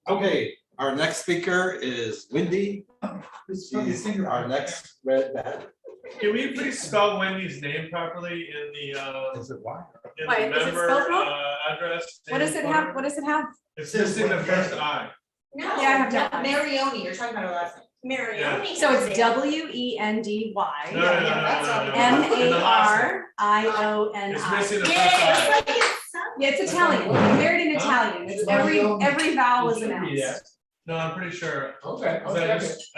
Okay, our next speaker is Wendy. She's our next red bag. Can we please spell Wendy's name properly in the Is it why? in Why, the is it member spelled wrong? address? What does it have? What does it have? It's missing the first I. No, Yeah, I have not to- Marioni, you're talking about her last name. Marioni. So it's Wendy, No, no, no, no, no, no. Marioni. It's missing the Yeah, first it's I. like it's Yeah, it's Italian. We married in Italian. It's every vowel is announced. No, I'm pretty sure. Okay. 'Cause I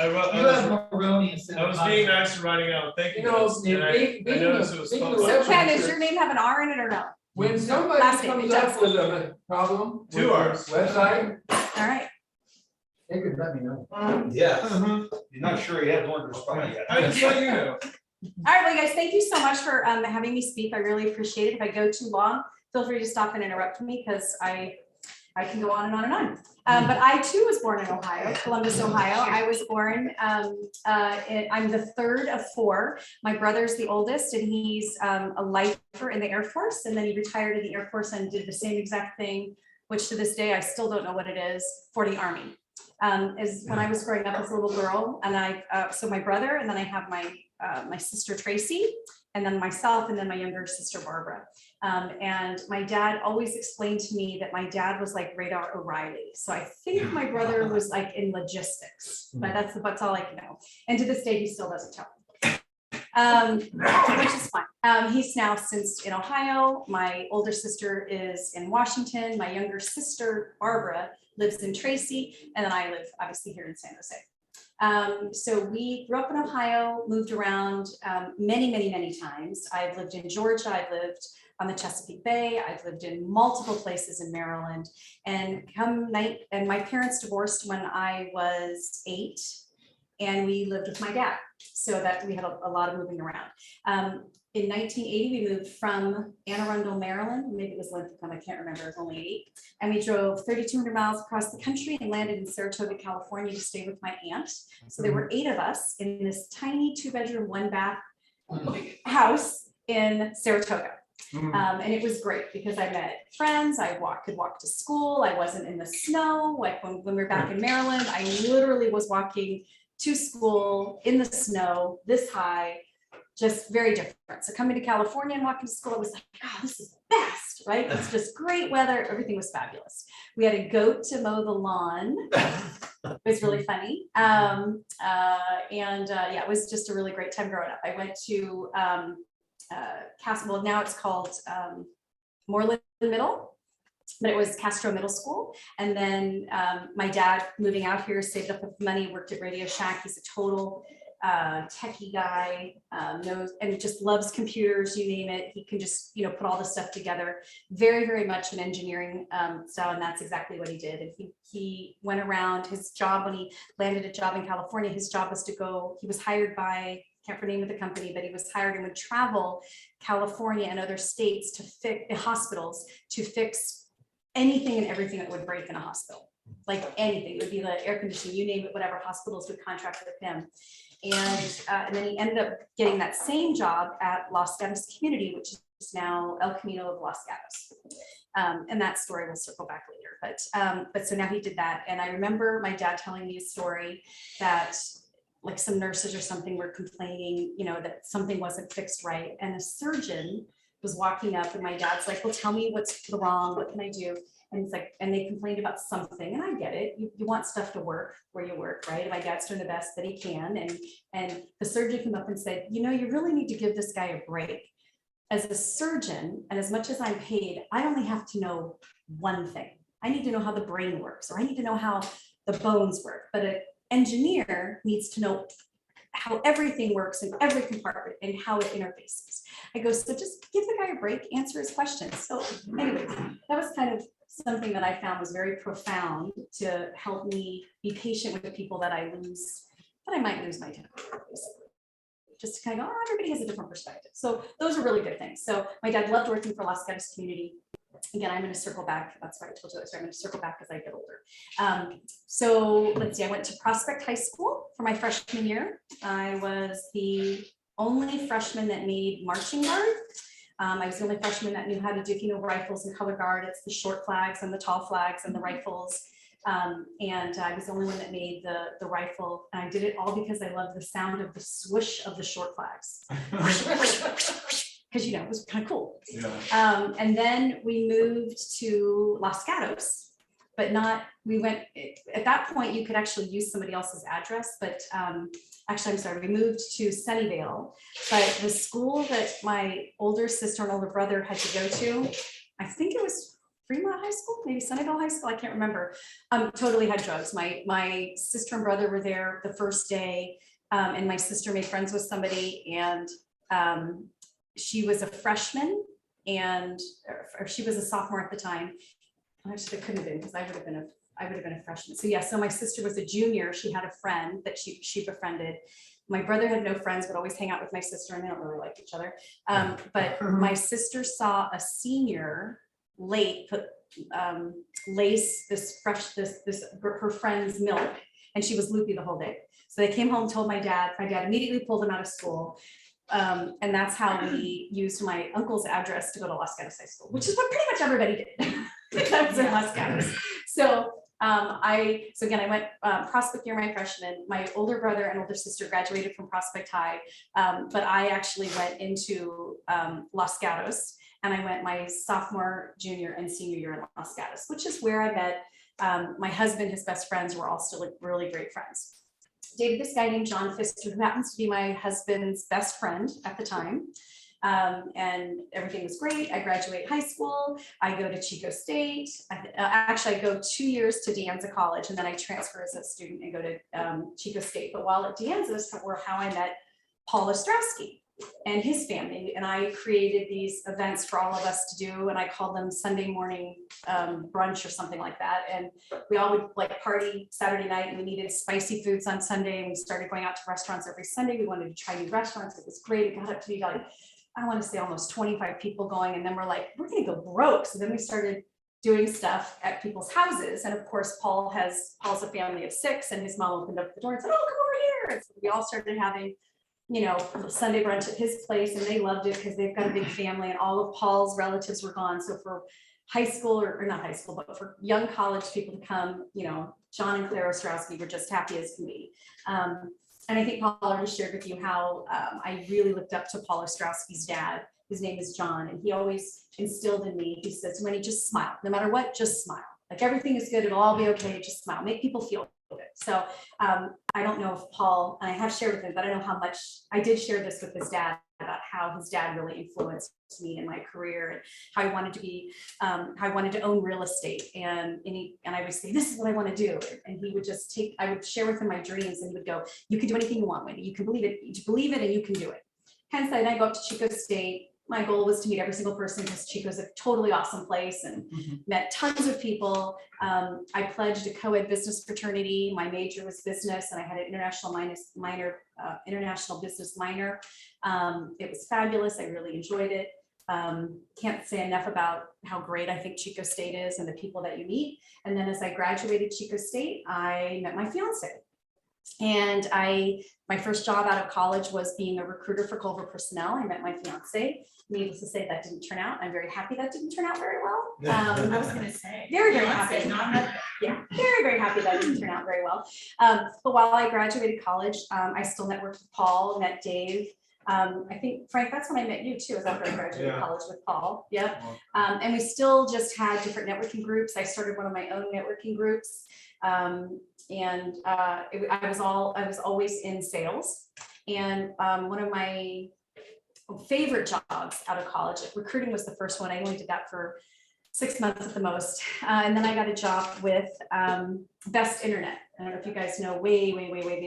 You have Marioni instead I of. was being nice and writing out, thank you. You know, guys. And I being noticed it was being spelled the wrong. So Ken, does your name have an R in it or no? When somebody Last name, comes it does. up with a problem. Two with Rs. this website, All right. they could let me know. Yes. Mhm. You're not sure he has one to spell yet. I just let you know. All right, well, guys, thank you so much for having me speak. I really appreciate it. If I go too long, feel free to stop and interrupt me because I can go on and on and on. But I too was born in Ohio, Columbus, Ohio. I was born, I'm the third of four. My brother's the oldest and he's a lifer in the Air Force. And then he retired in the Air Force and did the same exact thing, which to this day, I still don't know what it is, for the Army. Is when I was growing up as a little girl and so my brother, and then I have my sister Tracy, and then myself, and then my younger sister Barbara. And my dad always explained to me that my dad was like Radar O'Reilly. So I think my brother was like in logistics, but that's all I can know. And to this day, he still doesn't tell me. Which is fine. He's now since in Ohio. My older sister is in Washington. My younger sister, Barbara, lives in Tracy, and then I live obviously here in San Jose. So we grew up in Ohio, moved around many times. I've lived in Georgia, I've lived on the Chesapeake Bay, I've lived in multiple places in Maryland, and and my parents divorced when I was 8, and we lived with my dad. So that we had a lot of moving around. In 1980, we moved from Anne Arundel, Maryland, maybe it was Linthicum, I can't remember, it was only 8. And we drove 3,200 miles across the country and landed in Saratoga, California to stay with my aunt. So there were 8 of us in this tiny 2-bedroom, 1-bath house in Saratoga. And it was great because I met friends, could walk to school, I wasn't in the snow. Like when we were back in Maryland, I literally was walking to school in the snow, this high, just very different. So coming to California and walking to school, I was like, oh, this is the best, right? It's just great weather. Everything was fabulous. We had a goat to mow the lawn. It was really funny. Yeah, it was just a really great time growing up. I went to Castle, well, now it's called Moreland Middle, but it was Castro Middle School. And then my dad moving out here, saved up enough money, worked at Radio Shack. He's a total techie guy, knows and just loves computers, you name it. He can just, put all this stuff together. Very much an engineering style, and that's exactly what he did. And he went around his job when he landed a job in California. His job was to go, he was hired by, can't remember the name of the company, but he was hired and would travel California and other states to fix hospitals, to fix anything and everything that would break in a hospital. Like anything, it would be the air conditioning, you name it, whatever, hospitals would contract with him. And then he ended up getting that same job at Los Gatos Community, which is now El Camino of Los Gatos. And that story will circle back later. But so now he did that. And I remember my dad telling me a story that like some nurses or something were complaining, that something wasn't fixed right. And a surgeon was walking up and my dad's like, well, tell me what's wrong, what can I do? And it's like, and they complained about something, and I get it. You want stuff to work where you work, right? And my dad's doing the best that he can. And the surgeon came up and said, you really need to give this guy a break. As a surgeon, and as much as I'm paid, I only have to know one thing. I need to know how the brain works, or I need to know how the bones work. But an engineer needs to know how everything works in every compartment and how it interfaces. I go, so just give the guy a break, answer his questions. So anyways, that was kind of something that I found was very profound to help me be patient with the people that I might lose my temper, basically. Just to kind of go, oh, everybody has a different perspective. So those are really good things. So my dad loved working for Los Gatos Community. Again, I'm going to circle back. That's why I told you that. So I'm going to circle back as I get older. So let's see, I went to Prospect High School for my freshman year. I was the only freshman that made marching guard. I was the only freshman that knew how to do, if you know rifles and color guard, it's the short flags and the tall flags and the rifles. And I was the only one that made the rifle. And I did it all because I loved the sound of the swoosh of the short flags. Because, you know, it was kind of cool. Yeah. And then we moved to Los Gatos, but not, we went, at that point, you could actually use somebody else's address, but actually, I'm sorry, we moved to Sunnyvale. But the school that my older sister and older brother had to go to, I think it was Fremont High School, maybe Sunnyvale High School, I can't remember, totally had drugs. My sister and brother were there the first day, and my sister made friends with somebody, and she was a freshman, and or she was a sophomore at the time. Actually, it couldn't have been, because I would have been a freshman. So yeah, so my sister was a junior. She had a friend that she befriended. My brother had no friends, but always hang out with my sister, and they don't really like each other. But my sister saw a senior late put lace her friend's milk, and she was loopy the whole day. So they came home, told my dad. My dad immediately pulled them out of school. And that's how we used my uncle's address to go to Los Gatos High School, which is what pretty much everybody did. That was in Los Gatos. So again, I went Prospect year my freshman. My older brother and older sister graduated from Prospect High, but I actually went into Los Gatos, and I went my sophomore, junior, and senior year in Los Gatos, which is where I met my husband. His best friends were all still really great friends. Dated this guy named John Pfister, who happens to be my husband's best friend at the time. And everything was great. I graduate high school. I go to Chico State. Actually, I go 2 years to De Anza College, and then I transfer as a student and go to Chico State. But while at De Anza is where how I met Paul Ostrowski and his family. And I created these events for all of us to do, and I called them Sunday morning brunch or something like that. And we all would like party Saturday night, and we needed spicy foods on Sunday, and we started going out to restaurants every Sunday. We wanted to try new restaurants. It was great. It got up to be like, I want to say almost 25 people going, and then we're like, we're gonna go broke. So then we started doing stuff at people's houses. And of course, Paul's a family of 6, and his mom opened up the door and said, oh, come over here. And so we all started having, you know, Sunday brunch at his place, and they loved it because they've got a big family, and all of Paul's relatives were gone. So for high school, or not high school, but for young college people to come, you know, John and Claire Ostrowski were just happy as can be. And I think Paul already shared with you how I really looked up to Paul Ostrowski's dad. His name is John, and he always instilled in me, he says, Wendy, just smile. No matter what, just smile. Like everything is good, it'll all be okay, just smile. Make people feel good. So I don't know if Paul, and I have shared with him, but I don't know how much, I did share this with his dad about how his dad really influenced me in my career, and how I wanted to be, how I wanted to own real estate. And I would say, this is what I want to do. And he would just I would share with him my dreams, and he would go, you can do anything you want, Wendy. You can believe it, and you can do it. Hence, then I go up to Chico State. My goal was to meet every single person, because Chico's a totally awesome place, and met tons of people. I pledged a co-ed business fraternity. My major was business, and I had an international business minor. It was fabulous. I really enjoyed it. Can't say enough about how great I think Chico State is, and the people that you meet. And then as I graduated Chico State, I met my fiance. And my first job out of college was being a recruiter for Culver Personnel. I met my fiance. Needless to say, that didn't turn out. I'm very happy that didn't turn out very well. I was going to say, very happy. Yeah, very happy that didn't turn out very well. But while I graduated college, I still networked with Paul, met Dave. I think, Frank, that's when I met you too, is after I graduated college with Paul. Yep. And we still just had different networking groups. I started one of my own networking groups. I was always in sales. And one of my favorite jobs out of college, recruiting was the first one. I only did that for 6 months at the most. And then I got a job with Best Internet. I don't know if you guys know, way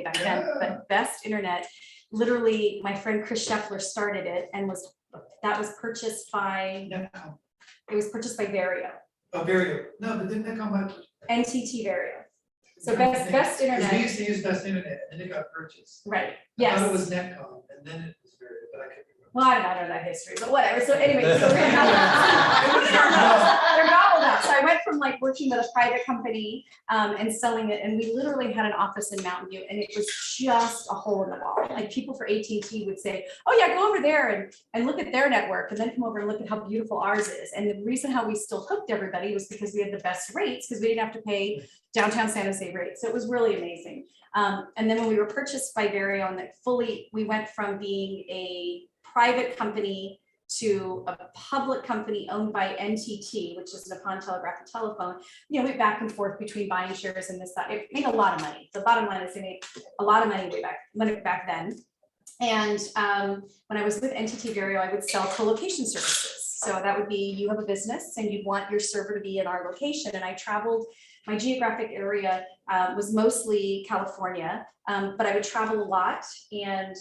back then, but Best Internet, literally my friend Chris Scheffler started it, and that was purchased by, it was purchased by Vario. Oh, Vario. No, but didn't that come by? NTT Vario. So Best Internet. We used to use Best Internet, and then it got purchased. Right, I yes. thought it was Netcom, and then it was Vario, but I couldn't remember. Well, I don't know that history, but whatever. So anyway, so they're gobbled up. So I went from like working with a private company and selling it, and we literally had an office in Mountain View, and it was just a hole in the wall. Like people for AT&T would say, "Oh yeah, go over there and look at their network, and then come over and look at how beautiful ours is." And the reason how we still hooked everybody was because we had the best rates, because we didn't have to pay downtown San Jose rates. So it was really amazing. And then when we were purchased by Marioni, that we went from being a private company to a public company owned by NTT, which is Nippon Telegraph and Telephone. You know, went back and forth between buying shares and this, that. It made a lot of money. The bottom line is they made a lot of money back then. And when I was with NTT Vario, I would sell co-location services. So that would be, you have a business and you'd want your server to be in our location. And I traveled, my geographic area was mostly California, but I would travel a lot, and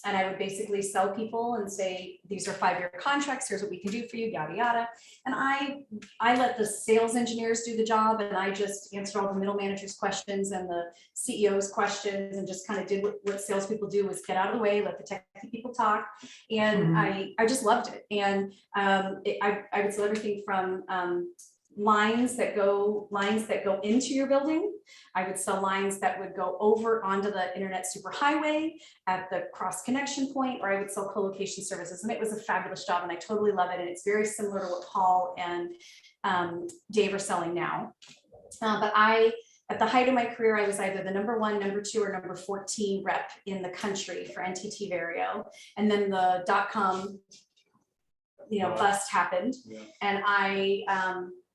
I would basically sell people and say, these are 5-year contracts, here's what we can do for you, yada, yada. And I let the sales engineers do the job, and I just answered all the middle managers' questions and the CEO's questions, and just kind of did what salespeople do, was get out of the way, let the tech people talk. And I just loved it. And I would sell everything from lines that go into your building. I would sell lines that would go over onto the internet superhighway at the cross connection point, or I would sell co-location services. And it was a fabulous job, and I totally love it. And it's very similar to what Paul and Dave are selling now. But at the height of my career, I was either the number 1, number 2, or number 14 rep in the country for NTT Vario. And then the .com, bust happened, and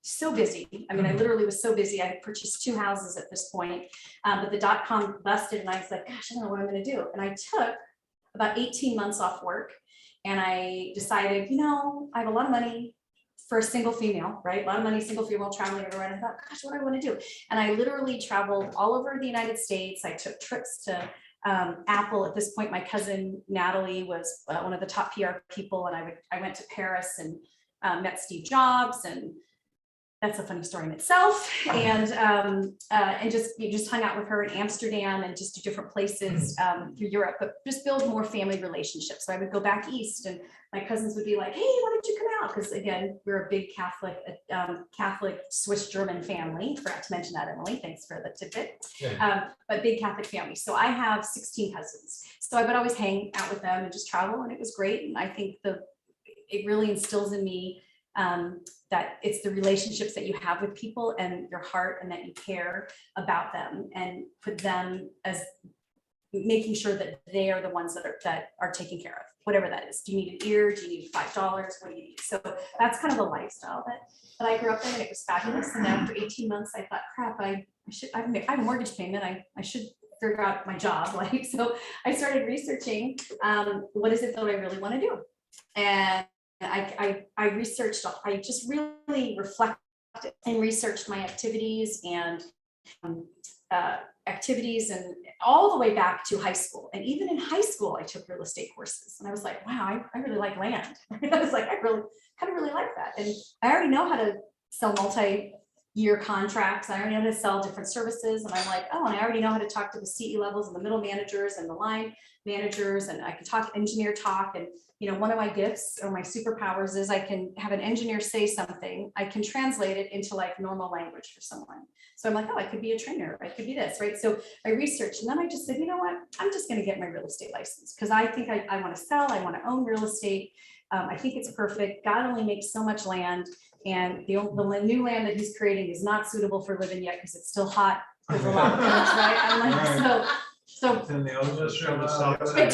so busy. I mean, I literally was so busy. I had purchased 2 houses at this point, but the .com busted, and I was like, gosh, I don't know what I'm going to do. And I took about 18 months off work, and I decided, I have a lot of money for a single female, right? A lot of money, single female, traveling everywhere. And I thought, gosh, what do I want to do? And I literally traveled all over the United States. I took trips to Apple. At this point, my cousin Natalie was one of the top PR people, and I went to Paris and met Steve Jobs, and that's a funny story in itself. And just hung out with her in Amsterdam and just to different places through Europe, but just build more family relationships. So I would go back east, and my cousins would be like, "Hey, why don't you come out?" Because again, we're a big Catholic Swiss German family. Forgot to mention that, Emily. Thanks for the tidbit. But big Catholic family. So I have 16 cousins. So I would always hang out with them and just travel, and it was great. And I think it really instills in me that it's the relationships that you have with people and your heart, and that you care about them and put them as making sure that they are the ones that are taken care of, whatever that is. Do you need an ear? Do you need $5? What do you need? So that's kind of the lifestyle that I grew up in, and it was fabulous. And then after 18 months, I thought, crap, I have a mortgage payment. I should figure out my job. So I started researching what is it that I really want to do. And I researched, I just really reflected and researched my activities and all the way back to high school. And even in high school, I took real estate courses, and I was like, wow, I really like land. I was like, I really like that. And I already know how to sell multi-year contracts. I already know how to sell different services. And I'm like, oh, and I already know how to talk to the CE levels and the middle managers and the line managers, and I can talk engineer talk. And one of my gifts or my superpowers is I can have an engineer say something, I can translate it into like normal language for someone. So I'm like, oh, I could be a trainer, I could be this, right? So I researched, and then I just said, you know what, I'm just going to get my real estate license, because I think I want to sell, I want to own real estate. I think it's perfect. God only makes so much land, and the new land that he's creating is not suitable for living yet, because it's still hot. There's a lot of things, right? I'm like, so It's in the ozone of the south side.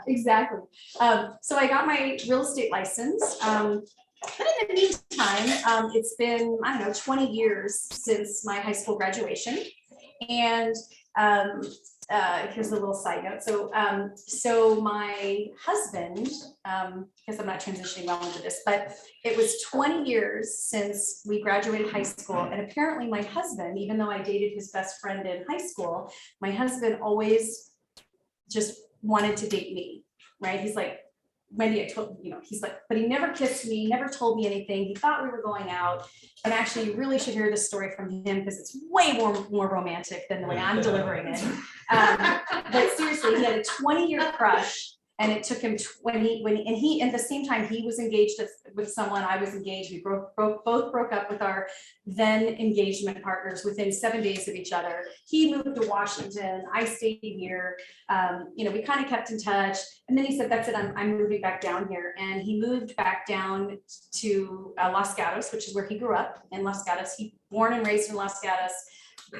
Exactly. So I got my real estate license. But in the meantime, it's been, 20 years since my high school graduation. And here's a little side note. So my husband, because I'm not transitioning well into this, but it was 20 years since we graduated high school. And apparently my husband, even though I dated his best friend in high school, my husband always just wanted to date me, right? He's like, Wendy, I told he's like, but he never kissed me, never told me anything. He thought we were going out. And actually, you really should hear this story from him, because it's way more romantic than the way I'm delivering it. But seriously, he had a 20-year crush And it took him and he, at the same time, he was engaged with someone, I was engaged. We both broke up with our then engagement partners within 7 days of each other. He moved to Washington, I stayed here. We kind of kept in touch. And then he said, that's it, I'm moving back down here. And he moved back down to Los Gatos, which is where he grew up in Los Gatos. He born and raised in Los Gatos.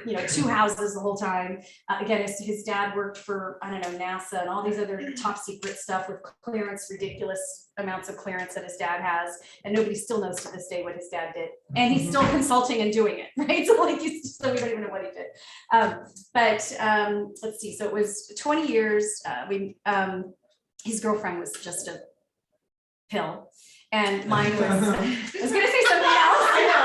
2 houses the whole time. Again, his dad worked for, I don't know, NASA and all these other top secret stuff with clearance, ridiculous amounts of clearance that his dad has. And nobody still knows to this day what his dad did. And he's still consulting and doing it, right? So like, we don't even know what he did. Let's see. So it was 20 years. His girlfriend was just a pill. And mine was, I was gonna say something else. I know.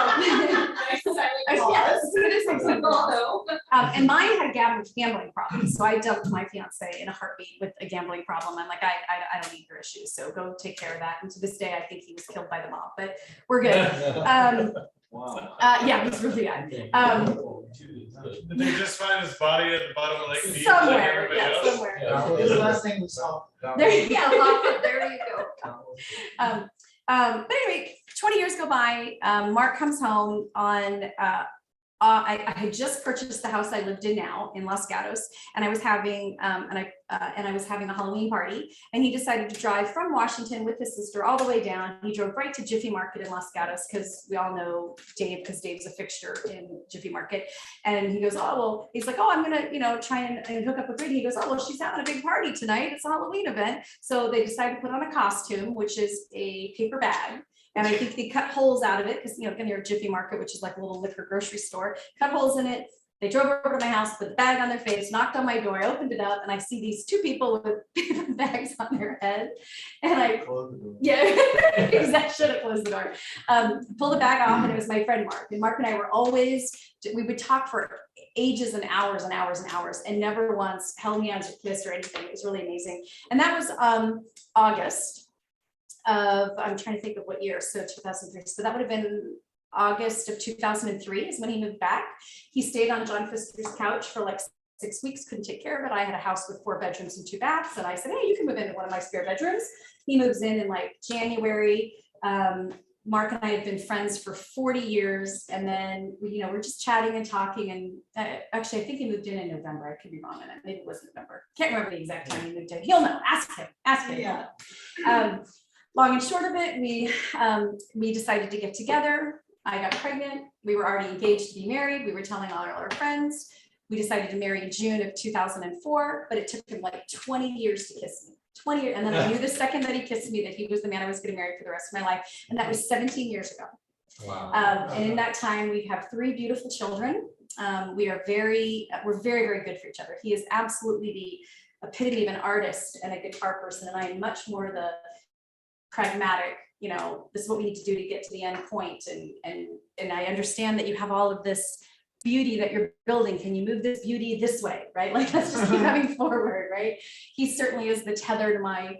And mine had gambling problems, so I dumped my fiance in a heartbeat with a gambling problem. I'm like, I don't need your issues, so go take care of that. And to this day, I think he was killed by the mob, but we're good. Wow. Yeah, it was really bad. Did they just find his body at the bottom of Lake Mead? Somewhere, like everybody yeah, else? somewhere. His last name was Saul. There you go. There you go. But anyway, 20 years go by. Mark comes home on. I had just purchased the house I lived in now in Los Gatos, and I was having I was having a Halloween party, and he decided to drive from Washington with his sister all the way down. He drove right to Jiffy Market in Los Gatos because we all know Dave, because Dave's a fixture in Jiffy Market. And he goes, oh well, he's like, oh, I'm gonna try and hook up with Wendy. He goes, oh well, she's having a big party tonight. It's a Halloween event, so they decided to put on a costume, which is a paper bag. And I think they cut holes out of it because, again, you're at Jiffy Market, which is like a little liquor grocery store, cut holes in it. They drove over to my house, put the bag on their face, knocked on my door. I opened it up and I see these 2 people with paper bags on their head. And I should have closed the door. Pulled the bag off, and it was my friend Mark. And Mark and I were always, we would talk for ages and hours and hours and hours, and never once held hands or kissed or anything. It was really amazing. And that was August of, I'm trying to think of what year, so 2003. So that would have been August of 2003 is when he moved back. He stayed on John Fister's couch for like 6 weeks, couldn't take care of it. I had a house with 4 bedrooms and 2 baths, and I said, hey, you can move into one of my spare bedrooms. He moves in like January. Mark and I had been friends for 40 years, and then we're just chatting and talking. And actually, I think he moved in November. I could be wrong on it. Maybe it was November. Can't remember the exact time he moved in. He'll know. Ask him. Yeah. Long and short of it, we decided to get together. I got pregnant. We were already engaged to be married. We were telling all our friends. We decided to marry in June of 2004, but it took him like 20 years to kiss me. 20 years, and then I knew the second that he kissed me that he was the man I was going to marry for the rest of my life, and that was 17 years ago. Wow. And in that time, we have 3 beautiful children. We're very, very good for each other. He is absolutely the epitome of an artist and a guitar person, and I am much more the pragmatic, this is what we need to do to get to the end point. And I understand that you have all of this beauty that you're building. Can you move this beauty this way, right? Like, let's just keep moving forward, right? He certainly is the tether to my,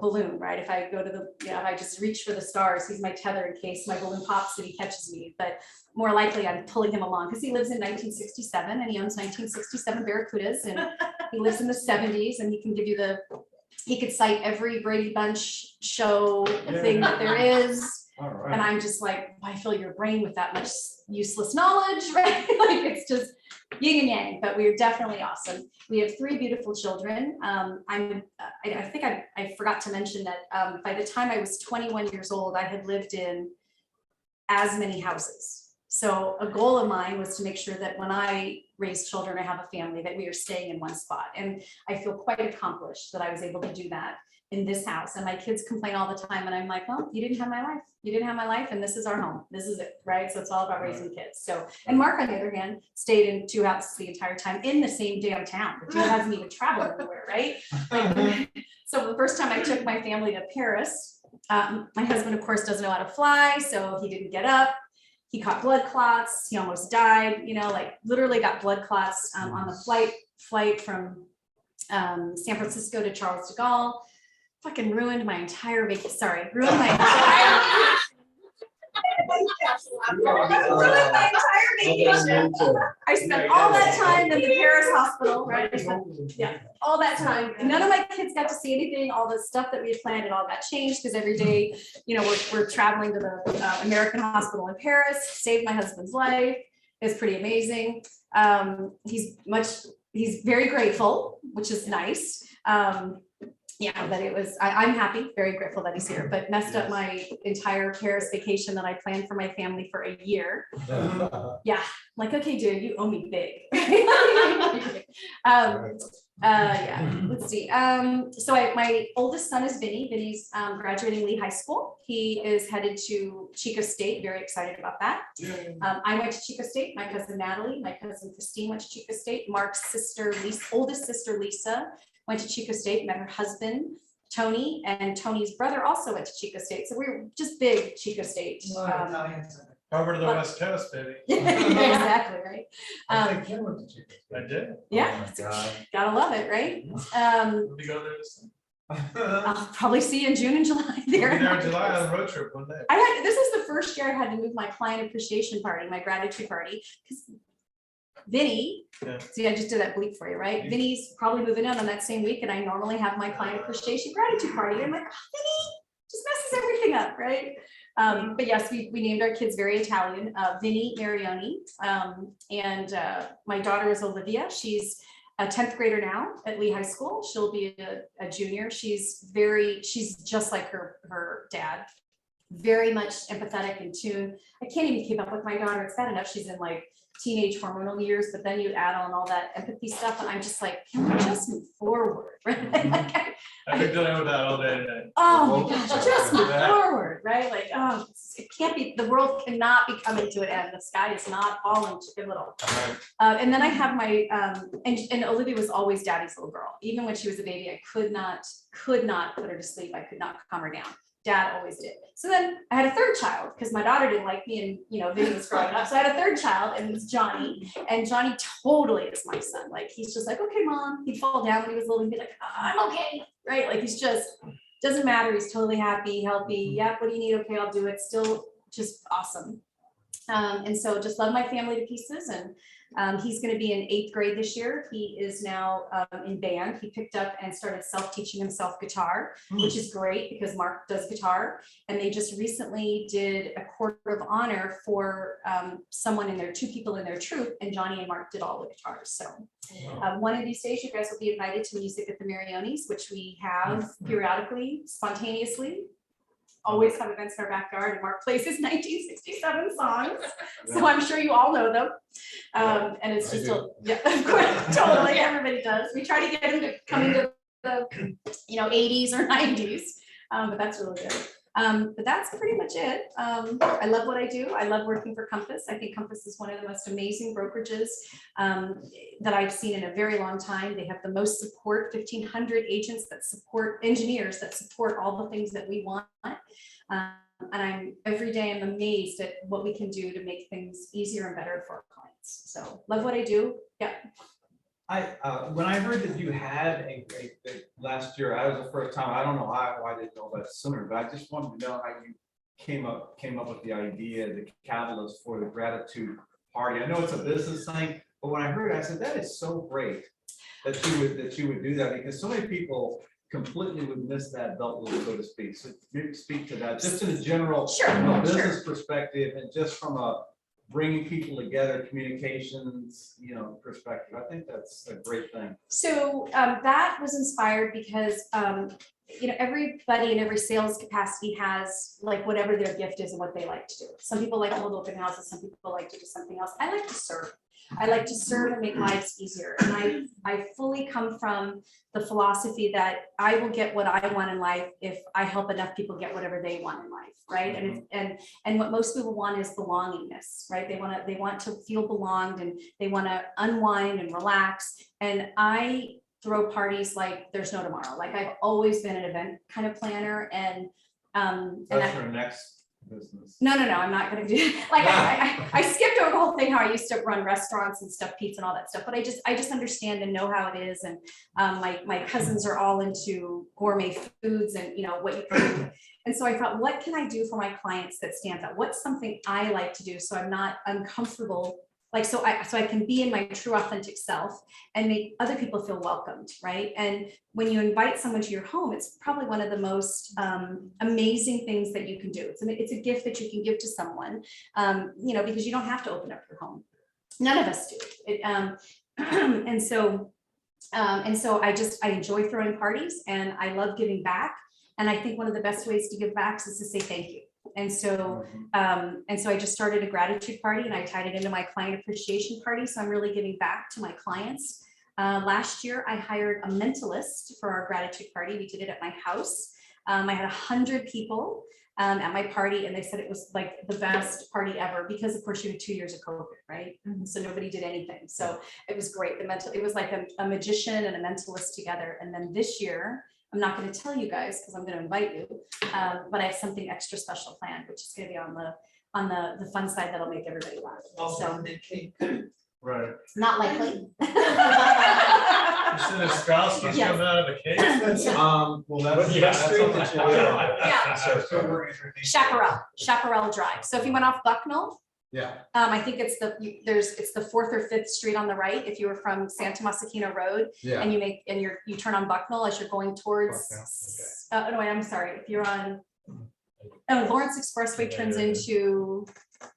balloon, right? If I go to the, if I just reach for the stars, he's my tether in case my balloon pops and he catches me. But more likely I'm pulling him along because he lives in 1967 and he owns 1967 Barracudas, and he lives in the 70s, and he can give you he could cite every Brady Bunch show thing that there is. All right. And I'm just like, why fill your brain with that much useless knowledge, right? Like, it's just yin and yang, but we're definitely awesome. We have 3 beautiful children. I think I forgot to mention that by the time I was 21 years old, I had lived in as many houses. So a goal of mine was to make sure that when I raise children or have a family, that we are staying in one spot. And I feel quite accomplished that I was able to do that in this house. And my kids complain all the time, and I'm like, well, you didn't have my life. You didn't have my life, and this is our home. This is it, right? So it's all about raising kids. So, and Mark, on the other hand, stayed in 2 houses the entire time in the same damn town. The dude hasn't even traveled anywhere, right? So the first time I took my family to Paris, my husband, of course, doesn't know how to fly, so he didn't get up. He caught blood clots. He almost died, like literally got blood clots on the flight from San Francisco to Charles de Gaulle. Fucking ruined my entire vacation. Sorry, ruined my entire vacation. I spent all that time in the Paris hospital, right? Yeah, all that time. And none of my kids got to see anything. All the stuff that we had planned, it all got changed because every day, we're traveling to the American hospital in Paris. Saved my husband's life. It's pretty amazing. He's very grateful, which is nice. That it was, I'm happy, very grateful that he's here, but messed up my entire Paris vacation that I planned for my family for a year. Yeah, like, okay, dude, you owe me big. Let's see. So my oldest son is Vinny. Vinny's graduating Lee High School. He is headed to Chico State, very excited about that. I went to Chico State, my cousin Natalie, my cousin Christine went to Chico State, Mark's sister, oldest sister Lisa, went to Chico State, met her husband, Tony, and Tony's brother also went to Chico State. So we were just big Chico State. Over to the West Coast, baby. Exactly, right? I did. Yeah, gotta love it, right? We'll be going there this time. I'll probably see you in June and July there. We'll be there in July on a road trip one day. This is the first year I had to move my client appreciation party, my gratitude party, because Vinny, see, I just did that bleep for you, right? Yeah. Vinny's probably moving out on that same week, and I normally have my client appreciation gratitude party. And I'm like, Vinny just messes everything up, right? But yes, we named our kids very Italian, Vinny, Marioni, and my daughter is Olivia. She's a 10th grader now at Lee High School. She'll be a junior. She's just like her dad, very much empathetic and tuned. I can't even keep up with my daughter. It's bad enough she's in like teenage hormonal years, but then you add on all that empathy stuff, and I'm just like, can we just move forward? Right? I've been dealing with that all day today. Oh my gosh, just move forward, right? Like, it can't be, the world cannot be coming to an end. The sky is not falling chicken little. And then I have my, and Olivia was always daddy's little girl. Even when she was a baby, I could not put her to sleep. I could not calm her down. Dad always did. So then I had a third child because my daughter didn't like me, and Vinny was growing up. So I had a third child, and it was Johnny. And Johnny totally is my son. Like, he's just like, okay, mom. He'd fall down when he was little and be like, I'm okay, right? Like, he's just doesn't matter. He's totally happy, healthy. Yep. What do you need? Okay, I'll do it. Still just awesome. And so just love my family to pieces. And he's going to be in 8th grade this year. He is now in band. He picked up and started self-teaching himself guitar, which is great because Mark does guitar. And they just recently did a quarter of honor for two people in their troupe, and Johnny and Mark did all the guitars. So one of these days, you guys will be invited to music at the Marionis, which we have periodically, spontaneously. Always have events in our backyard, and Mark plays his 1967 songs, so I'm sure you all know them. And it's just of course, totally, everybody does. We try to get him to come into the 80s or 90s, but that's really good. But that's pretty much it. I love what I do. I love working for Compass. I think Compass is one of the most amazing brokerages that I've seen in a very long time. They have the most support, 1,500 agents that support, engineers that support all the things that we want. And every day I'm amazed at what we can do to make things easier and better for our clients. So love what I do. Yeah. When I heard that you had a last year, I was the first time. I don't know why I didn't know about it sooner, but I just wanted to know how you came up with the idea, the catalyst for the gratitude party. I know it's a business thing, but when I heard it, I said that is so great that you would do that, because so many people completely would miss that belt loop, so to speak. So maybe speak to that, just in a general business perspective, and just from a bringing people together, communications, perspective. I think that's a great thing. So that was inspired because, everybody in every sales capacity has like whatever their gift is and what they like to do. Some people like to hold open houses. Some people like to do something else. I like to serve. I like to serve and make lives easier. And I fully come from the philosophy that I will get what I want in life if I help enough people get whatever they want in life, right? And what most people want is belongingness, right? They want to feel belonged, and they want to unwind and relax. And I throw parties like there's no tomorrow. Like, I've always been an event kind of planner, and that's your next business. No, I'm not going to do like I skipped over the whole thing, how I used to run restaurants and stuff, pizza and all that stuff, but I just understand and know how it is. And my cousins are all into gourmet foods and what you can do. And so I thought, what can I do for my clients that stands out? What's something I like to do so I'm not uncomfortable like, so I can be in my true authentic self and make other people feel welcomed, right? And when you invite someone to your home, it's probably one of the most amazing things that you can do. It's a gift that you can give to someone, you know, because you don't have to open up your home. None of us do. And so I enjoy throwing parties and I love giving back. And I think one of the best ways to give back is to say thank you. And so I just started a gratitude party and I tied it into my client appreciation party. So I'm really giving back to my clients. Last year, I hired a mentalist for our gratitude party. We did it at my house. I had 100 people at my party and they said it was like the best party ever because of course you had 2 years of COVID, right? So nobody did anything. So it was great. It was like a magician and a mentalist together. And then this year, I'm not going to tell you guys because I'm going to invite you, but I have something extra special planned, which is going to be on the fun side that'll make everybody laugh. So Right. not likely. You said a Strauss Yes. coming out of a case. Well, that's. Chaparral Drive. So if you went off Bucknell, Yeah, I think it's the 4th or 5th street on the right. If you were from Santa Masakino Road yeah. and you turn on Bucknell as you're going towards, no, wait, I'm sorry. If you're on, Lawrence Expressway turns into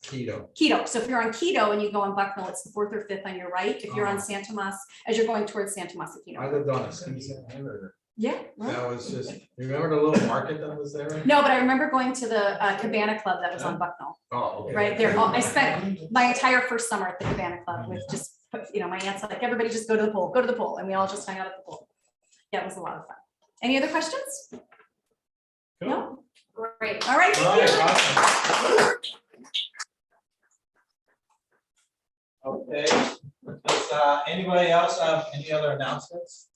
Keto. So if you're on Keto and you go on Bucknell, it's the 4th or 5th on your right. If you're on Santa Mas, as you're going towards Santa I Masakino. lived on a ski center. Yeah. That was just, you remember the little market that was there? No, but I remember going to the Cabana Club that was on Bucknell. Oh, okay. Right there. I spent my entire first summer at the Cabana Club with just, you know, my aunt's like, everybody just go to the pool. And we all just hung out at the pool. Yeah, it was a lot of fun. Any other questions? No? Great. All right. All right, awesome. Okay, does anybody else have any other announcements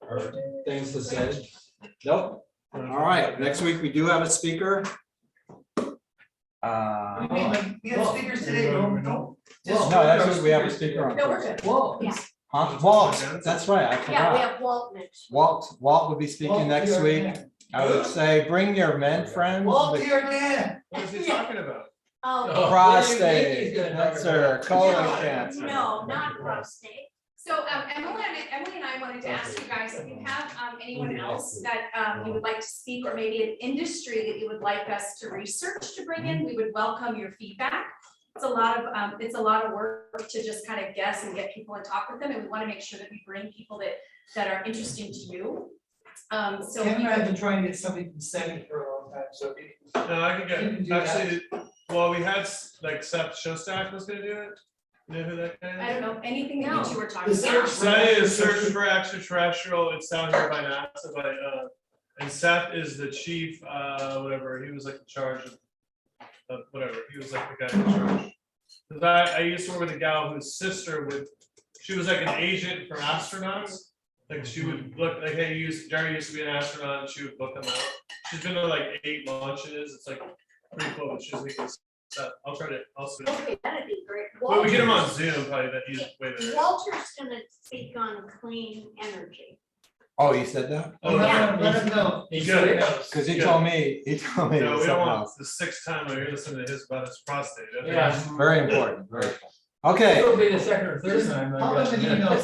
or things to say? Nope. All right, next week we do have a speaker. We have speakers today, don't. No, that's what we have a speaker on. No, we're good. Whoa. Yeah. Huh? Walt, that's right, I Yeah, we forgot. have Walt next. Walt will be speaking next week. I would say bring your men friends. Walt, here again. What is he talking about? Oh, Prostate, cancer, colon cancer. no, not prostate. So Emily and I wanted to ask you guys if you have anyone else that you would like to speak, or maybe an industry that you would like us to research to bring in, we would welcome your feedback. It's a lot of work to just kind of guess and get people and talk with them, and we want to make sure that we bring people that are interesting to you. So Ken and I have been trying to get somebody from SETI for a long time, so. No, I can You can do get, actually, well, we had like Seth Shostak was gonna do it. You know who that guy is? I don't know anything that you two were talking The about. search- SETI is Search for Extraterrestrial. It's down here by NASA, but and Seth is the chief, whatever. He was like in charge of whatever. He was like the guy in charge. Cause I used to work with a gal whose sister she was like an agent for astronauts. Like she would look like, hey, Jerry used to be an astronaut, and she would book him out. She's been to like 8 launches. It's like pretty cool. She's making stuff. I'll see. Okay, that'd be great. But we get him on Zoom, probably that he's way there. Walter's gonna speak on clean energy. Oh, you said that? Oh, Let us know. He's good. Because he told me No, we something don't want else. the 6th time I hear listening to his about his prostate. Yeah, very important, very important. Okay. It'll be the second or third time. I'll let them know.